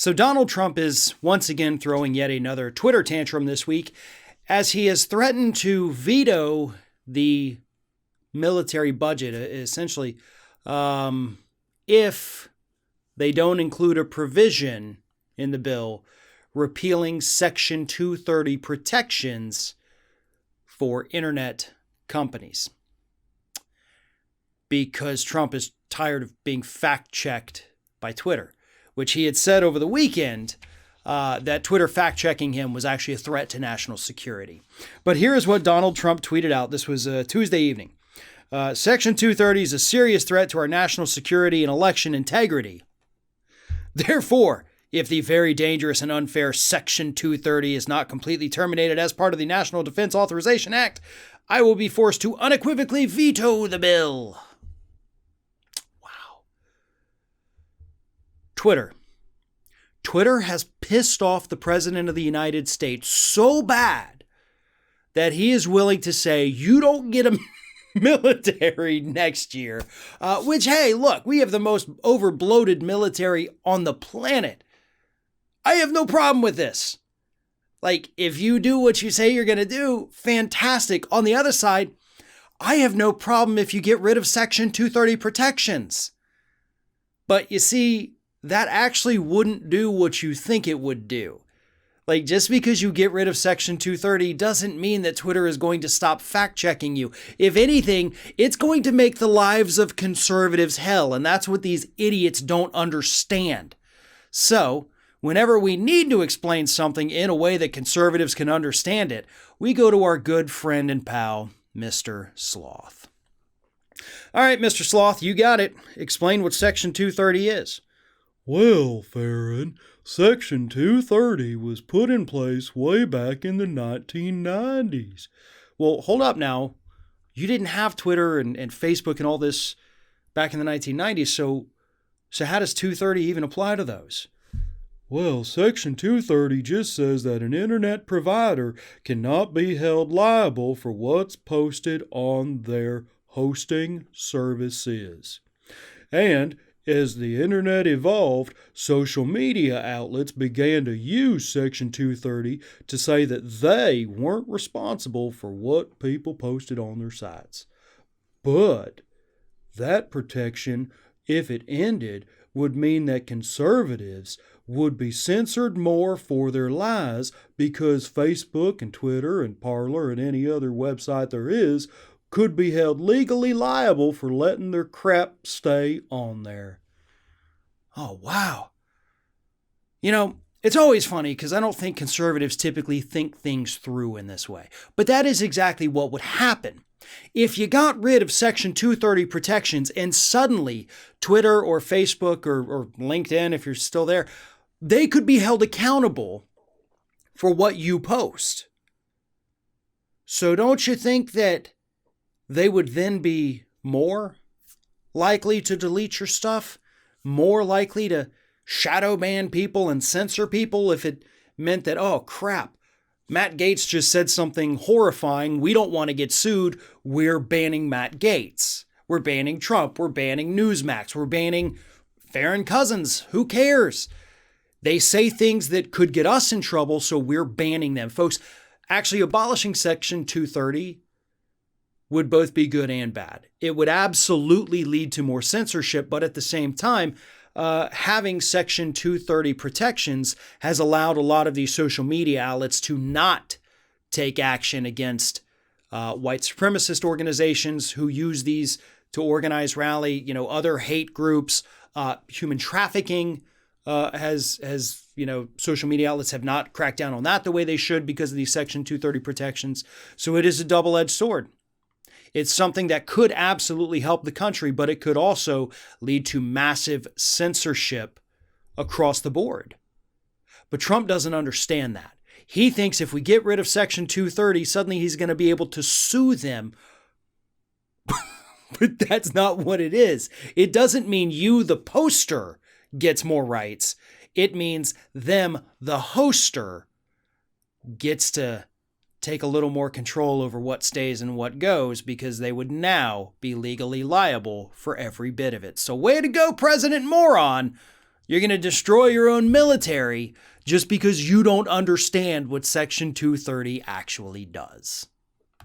So Donald Trump is once again throwing yet another Twitter tantrum this week as he has threatened to veto the military budget, essentially, if they don't include a provision in the bill repealing Section 230 protections for internet companies. Because Trump is tired of being fact-checked by Twitter, which he had said over the weekend that Twitter fact-checking him was actually a threat to national security. But here is what Donald Trump tweeted out. This was Tuesday evening. Section 230 is a serious threat to our national security and election integrity. Therefore, if the very dangerous and unfair Section 230 is not completely terminated as part of the National Defense Authorization Act, I will be forced to unequivocally veto the bill. Wow. Twitter has pissed off the President of the United States so bad that he is willing to say, you don't get a military next year. Which, hey, look, we have the most over-bloated military on the planet. I have no problem with this. Like, if you do what you say you're going to do, fantastic. On the other side, I have no problem if you get rid of Section 230 protections. But you see, that actually wouldn't do what you think it would do. Like, just because you get rid of Section 230 doesn't mean that Twitter is going to stop fact-checking you. If anything, it's going to make the lives of conservatives hell, and that's what these idiots don't understand. So, whenever we need to explain something in a way that conservatives can understand it, we go to our good friend and pal, Mr. Sloth. All right, Mr. Sloth, you got it. Explain what Section 230 is. Well, Farron, Section 230 was put in place way back in the 1990s. Well, hold up now. You didn't have Twitter and Facebook and all this back in the 1990s, so how does 230 even apply to those? Well, Section 230 just says that an internet provider cannot be held liable for what's posted on their hosting services. And as the internet evolved, social media outlets began to use Section 230 to say that they weren't responsible for what people posted on their sites. But that protection, if it ended, would mean that conservatives would be censored more for their lies because Facebook and Twitter and Parler and any other website there is could be held legally liable for letting their crap stay on there. Oh, wow. You know, it's always funny because I don't think conservatives typically think things through in this way. But that is exactly what would happen. If you got rid of Section 230 protections and suddenly Twitter or Facebook or LinkedIn, if you're still there, they could be held accountable for what you post. So don't you think that they would then be more likely to delete your stuff? More likely to shadow ban people and censor people if it meant that, oh crap, Matt Gaetz just said something horrifying. We don't want to get sued. We're banning Matt Gaetz. We're banning Trump. We're banning Newsmax. We're banning Farron Cousins. Who cares? They say things that could get us in trouble, so we're banning them. Folks, actually abolishing Section 230 would both be good and bad. It would absolutely lead to more censorship, but at the same time, having Section 230 protections has allowed a lot of these social media outlets to not take action against white supremacist organizations who use these to organize, rally, other hate groups, human trafficking has social media outlets have not cracked down on that the way they should because of these Section 230 protections. So it is a double-edged sword. It's something that could absolutely help the country, but it could also lead to massive censorship across the board. But Trump doesn't understand that. He thinks if we get rid of Section 230, suddenly he's going to be able to sue them. But that's not what it is. It doesn't mean you, the poster, gets more rights. It means them, the hoster, gets to take a little more control over what stays and what goes because they would now be legally liable for every bit of it. So way to go, President Moron. You're going to destroy your own military just because you don't understand what Section 230 actually does.